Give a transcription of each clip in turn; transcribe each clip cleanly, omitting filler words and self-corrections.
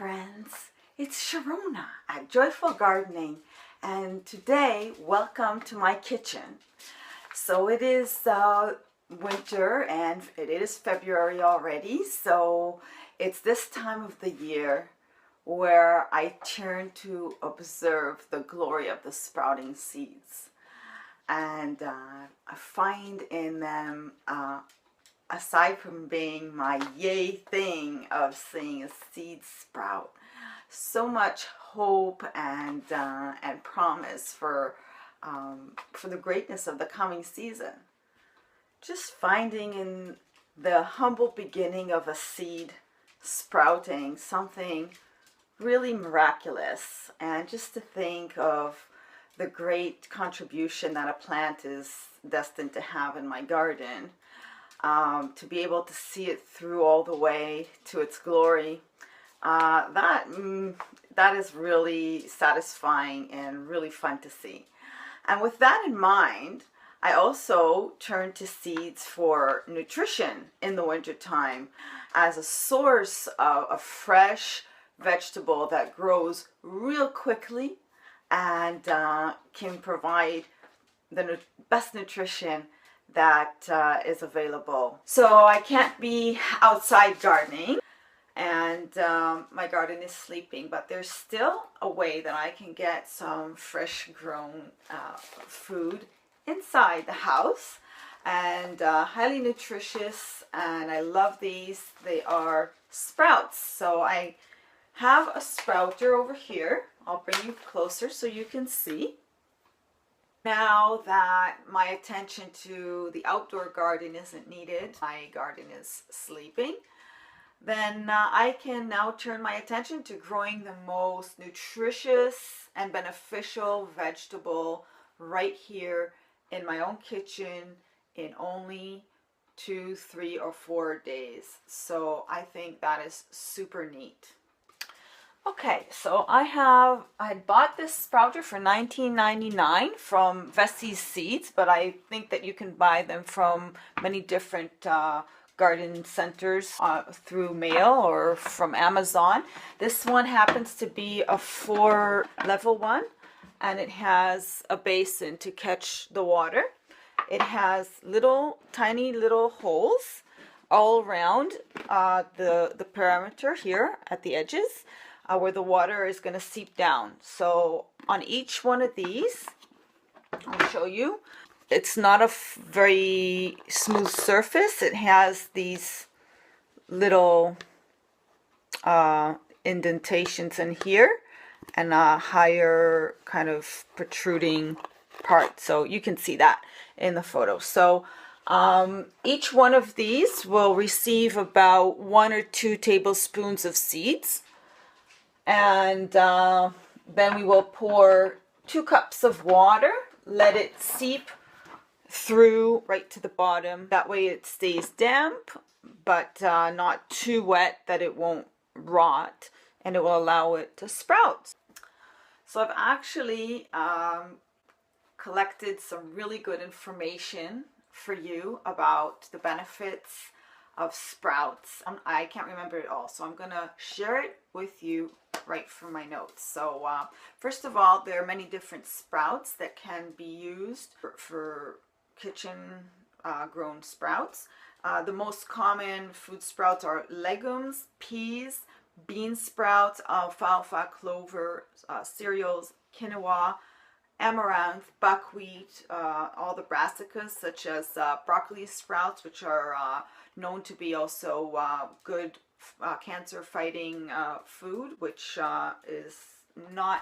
friends, it's Sharona at Joyful Gardening, and today welcome to my kitchen. So it is winter and it is February already, so it's this time of the year where I turn to observe the glory of the sprouting seeds, and I find in them aside from being my yay thing of seeing a seed sprout, so much hope and promise for the greatness of the coming season. Just finding in the humble beginning of a seed sprouting something really miraculous, and just to think of the great contribution that a plant is destined to have in my garden. To be able to see it through all the way to its glory, that is really satisfying and really fun to see. And with that in mind, I also turn to seeds for nutrition in the wintertime as a source of a fresh vegetable that grows real quickly and can provide the best nutrition that is available. So I can't be outside gardening, and my garden is sleeping, but there's still a way that I can get some fresh grown food inside the house, and highly nutritious, and I love these. They are sprouts. So I have a sprouter over here. I'll bring you closer so you can see. Now that my attention to the outdoor garden isn't needed, my garden is sleeping, then I can now turn my attention to growing the most nutritious and beneficial vegetable right here in my own kitchen in only 2, 3, or 4 days. So I think that is super neat. Okay, so I bought this sprouter for $19.99 from Vessie's Seeds, but I think that you can buy them from many different garden centers through mail or from Amazon. This one happens to be a 4-level one, and it has a basin to catch the water. It has tiny little holes all around the perimeter here at the edges, where the water is going to seep down. So on each one of these, I'll show you, it's not a very smooth surface. It has these little indentations in here and a higher kind of protruding part. So you can see that in the photo. So each one of these will receive about 1 or 2 tablespoons of seeds. And then we will pour 2 cups of water, let it seep through right to the bottom. That way it stays damp, but not too wet that it won't rot, and it will allow it to sprout. So I've actually collected some really good information for you about the benefits of sprouts. I can't remember it all, so I'm gonna share it with you right from my notes. So first of all, there are many different sprouts that can be used for kitchen grown sprouts. The most common food sprouts are legumes, peas, bean sprouts, alfalfa, clover, cereals, quinoa, amaranth, buckwheat, all the brassicas such as broccoli sprouts, which are known to be also good cancer fighting food, which is not,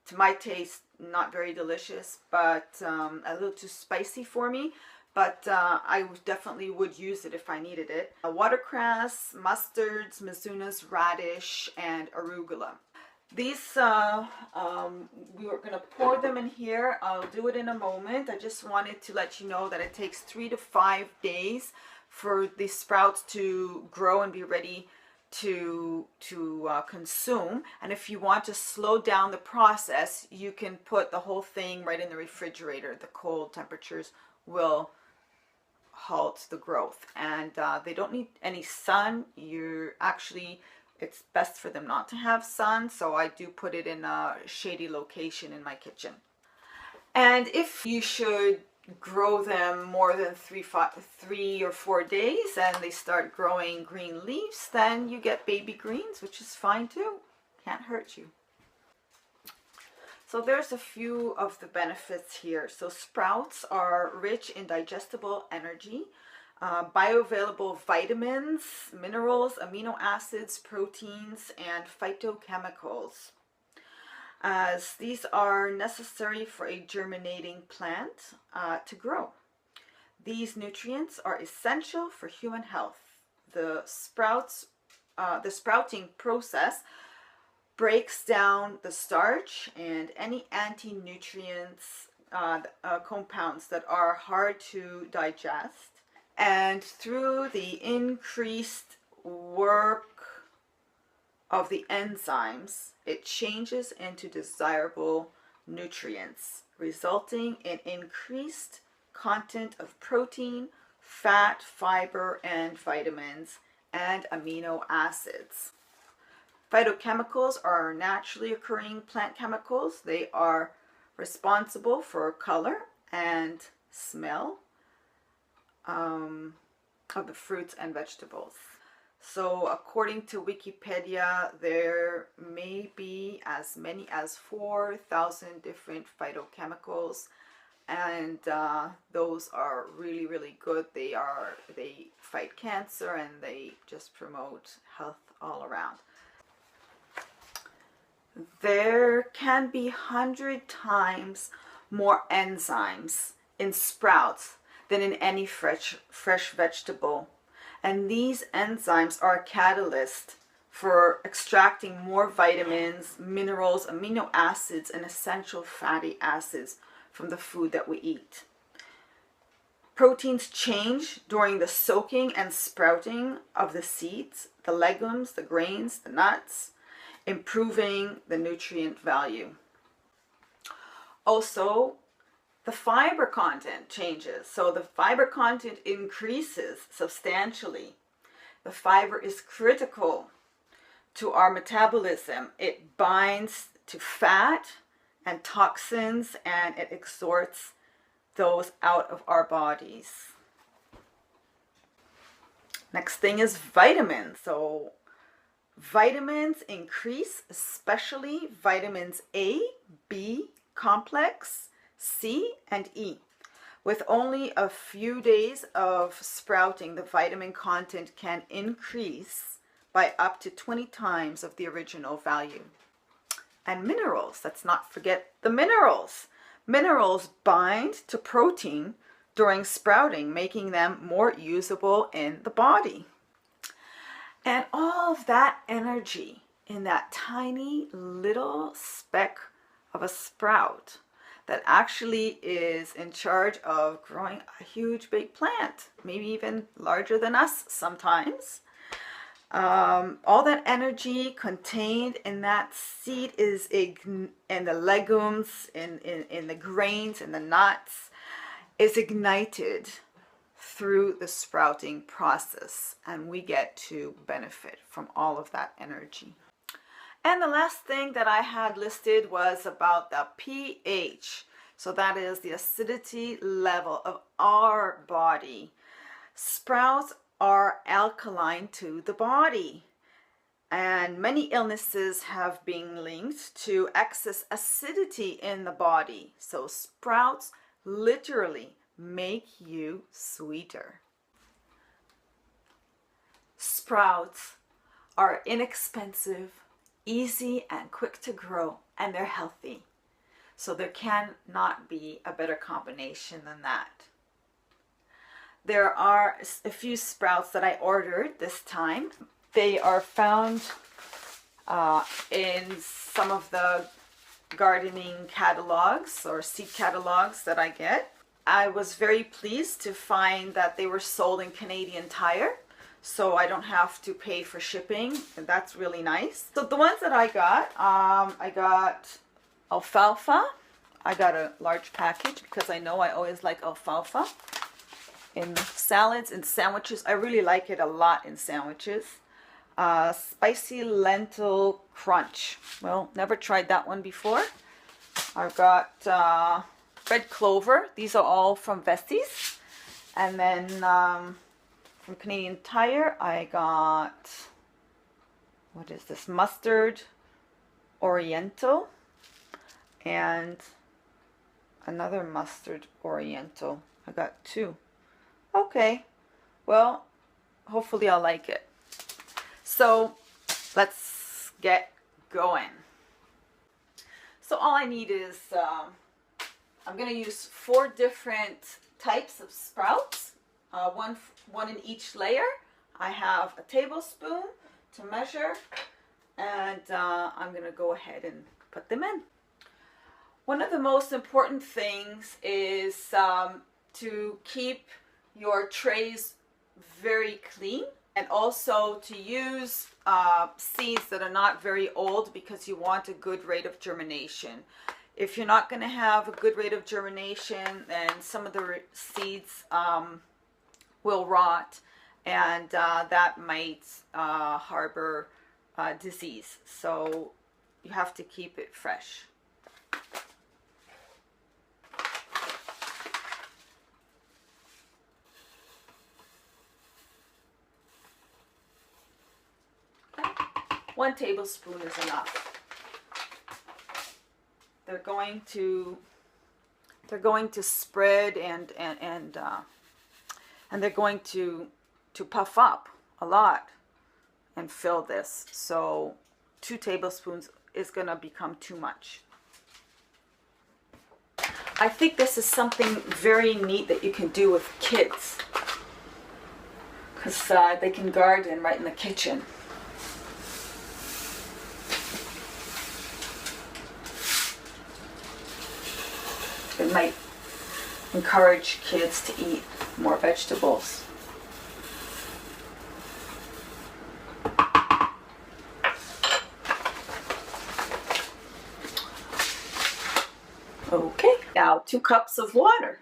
to my taste, not very delicious, but a little too spicy for me. But I definitely would use it if I needed it. Watercress, mustards, mizunas, radish, and arugula. These, we were going to pour them in here. I'll do it in a moment. I just wanted to let you know that it takes 3 to 5 days for these sprouts to grow and be ready to consume. And if you want to slow down the process, you can put the whole thing right in the refrigerator. The cold temperatures will halt the growth, and they don't need any sun. You're actually it's best for them not to have sun, so I do put it in a shady location in my kitchen. And if you should grow them more than 3 or 4 days and they start growing green leaves, then you get baby greens, which is fine too. Can't hurt you. So there's a few of the benefits here. So sprouts are rich in digestible energy, bioavailable vitamins, minerals, amino acids, proteins, and phytochemicals, as these are necessary for a germinating plant to grow. These nutrients are essential for human health. The sprouting process breaks down the starch and any anti-nutrients compounds that are hard to digest. And through the increased work of the enzymes, it changes into desirable nutrients, resulting in increased content of protein, fat, fiber, and vitamins, and amino acids. Phytochemicals are naturally occurring plant chemicals. They are responsible for color and smell of the fruits and vegetables. So according to Wikipedia, there may be as many as 4,000 different phytochemicals, and those are really, really good. They fight cancer and they just promote health all around. There can be 100 times more enzymes in sprouts than in any fresh vegetable. And these enzymes are a catalyst for extracting more vitamins, minerals, amino acids, and essential fatty acids from the food that we eat. Proteins change during the soaking and sprouting of the seeds, the legumes, the grains, the nuts, improving the nutrient value. Also, the fiber content changes. So the fiber content increases substantially. The fiber is critical to our metabolism. It binds to fat and toxins, and it exhorts those out of our bodies. Next thing is vitamins. So vitamins increase, especially vitamins A, B complex, C, and E. With only a few days of sprouting, the vitamin content can increase by up to 20 times of the original value. And minerals, let's not forget the minerals. Minerals bind to protein during sprouting, making them more usable in the body. And all of that energy in that tiny little speck of a sprout that actually is in charge of growing a huge big plant, maybe even larger than us sometimes. All that energy contained in that seed is in the legumes, in the grains, in the nuts, is ignited through the sprouting process, and we get to benefit from all of that energy. And the last thing that I had listed was about the pH. So that is the acidity level of our body. Sprouts are alkaline to the body, and many illnesses have been linked to excess acidity in the body. So sprouts literally make you sweeter. Sprouts are inexpensive, easy, and quick to grow, and they're healthy. So there cannot be a better combination than that. There are a few sprouts that I ordered this time. They are found in some of the gardening catalogs or seed catalogs that I get. I was very pleased to find that they were sold in Canadian Tire, so I don't have to pay for shipping, and that's really nice. So the ones that I got alfalfa. I got a large package because I know I always like alfalfa in salads and sandwiches. I really like it a lot in sandwiches. spicy lentil crunch. Well, never tried that one before. I've got red clover. These are all from Vesties. And then from Canadian Tire, I got, what is this? Mustard Oriental and another mustard Oriental. I got two. Okay, well, hopefully I'll like it. So let's get going. So all I need is, I'm going to use 4 different types of sprouts, one in each layer. I have a tablespoon to measure, and I'm going to go ahead and put them in. One of the most important things is to keep your trays very clean, and also to use seeds that are not very old, because you want a good rate of germination. If you're not going to have a good rate of germination, then some of the seeds will rot, and that might harbor disease. So you have to keep it fresh. Okay. 1 tablespoon is enough. They're going to spread and they're going to puff up a lot and fill this. So 2 tablespoons is going to become too much. I think this is something very neat that you can do with kids, because they can garden right in the kitchen. It might encourage kids to eat more vegetables. Okay, now 2 cups of water.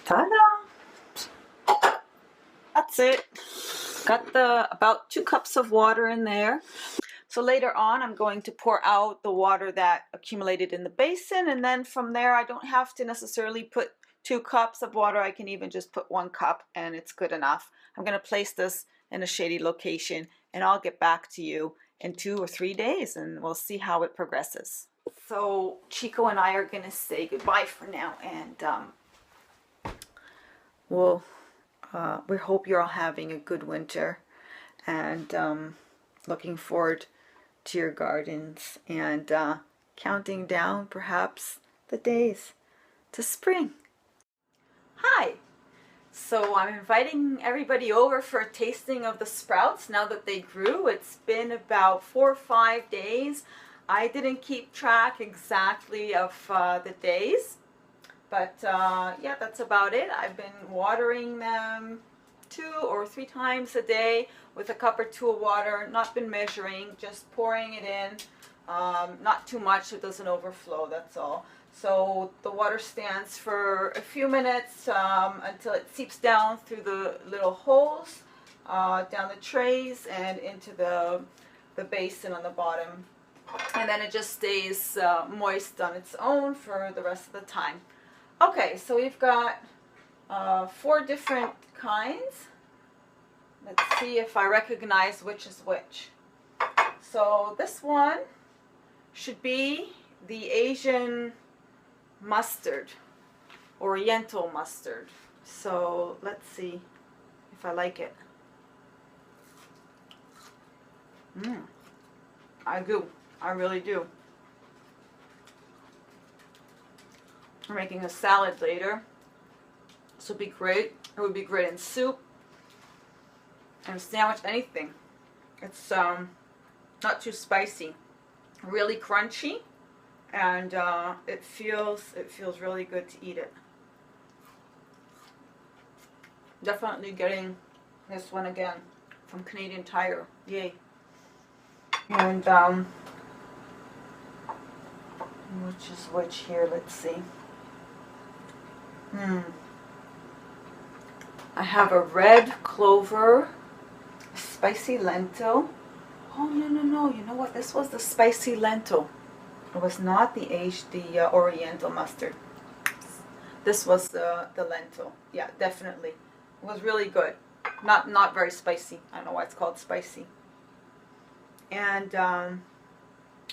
Ta-da! That's it. Got about 2 cups of water in there. So later on, I'm going to pour out the water that accumulated in the basin, and then from there, I don't have to necessarily put 2 cups of water. I can even just put 1 cup, and it's good enough. I'm going to place this in a shady location, and I'll get back to you in 2 or 3 days, and we'll see how it progresses. So Chico and I are going to say goodbye for now, and we hope you're all having a good winter, and looking forward to your gardens, and counting down perhaps the days to spring. Hi! So I'm inviting everybody over for a tasting of the sprouts now that they grew. It's been about 4 or 5 days. I didn't keep track exactly of the days, but yeah, that's about it. I've been watering them 2 or 3 times a day with a cup or 2 of water. Not been measuring, just pouring it in. Not too much so it doesn't overflow, that's all. So the water stands for a few minutes until it seeps down through the little holes, down the trays and into the basin on the bottom. And then it just stays moist on its own for the rest of the time. Okay, so we've got 4 different kinds. Let's see if I recognize which is which. So this one should be the Asian mustard, Oriental mustard. So let's see if I like it. I do. I really do. I'm making a salad later. This would be great. It would be great in soup and sandwich, anything. It's not too spicy, really crunchy, and it feels really good to eat it. Definitely getting this one again from Canadian Tire. Yay! And which is which here? Let's see. I have a red clover, spicy lentil. Oh, no. You know what? This was the spicy lentil. It was not the oriental mustard. This was the lentil. Yeah, definitely. It was really good. Not very spicy. I don't know why it's called spicy. And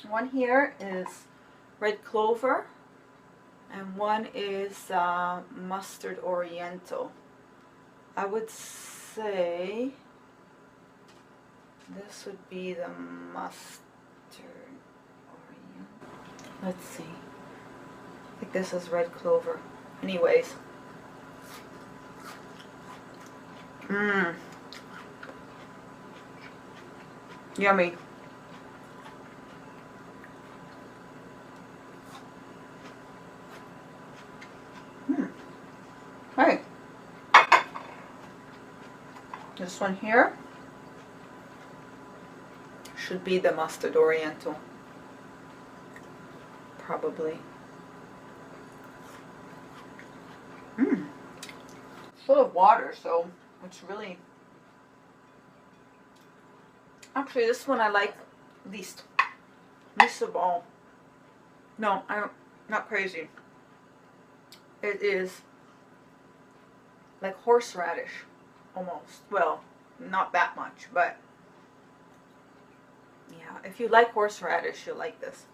one here is red clover, and one is mustard oriental. I would say this would be the mustard oriental. Let's see. I think this is red clover. Anyways. Yummy. Hey. This one here should be the mustard oriental. Probably. Full of water, so it's really... Actually, this one I like least of all. No, I'm not crazy. It is like horseradish, almost. Well, not that much, but yeah, if you like horseradish, you'll like this.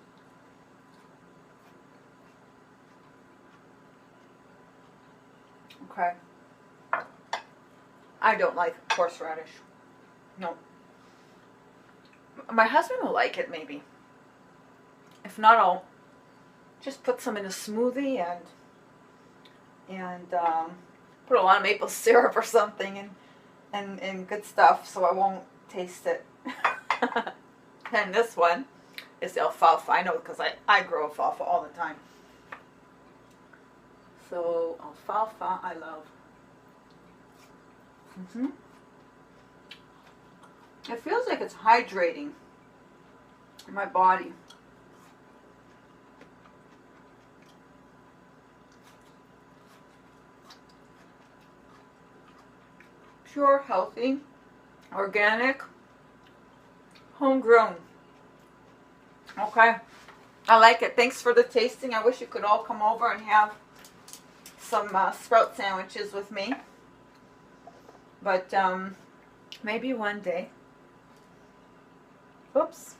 Okay. I don't like horseradish. No. My husband will like it, maybe. If not, I'll just put some in a smoothie and put a lot of maple syrup or something and good stuff, so I won't taste it. And this one is alfalfa. I know because I grow alfalfa all the time. So alfalfa I love. It feels like it's hydrating my body. Pure, healthy, organic, homegrown. Okay, I like it. Thanks for the tasting. I wish you could all come over and have some sprout sandwiches with me. But maybe one day. Oops.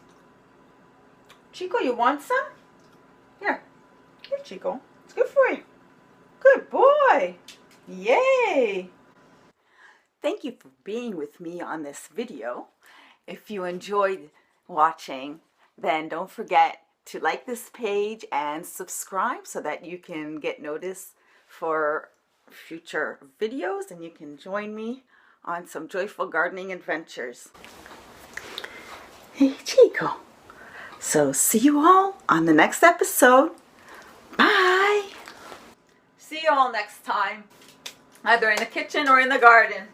Chico, you want some? Here, Chico. It's good for you. Good boy. Yay. Thank you for being with me on this video. If you enjoyed watching, then don't forget to like this page and subscribe so that you can get notice for future videos and you can join me on some joyful gardening adventures. Hey, Chico. So see you all on the next episode. Bye. See you all next time, either in the kitchen or in the garden.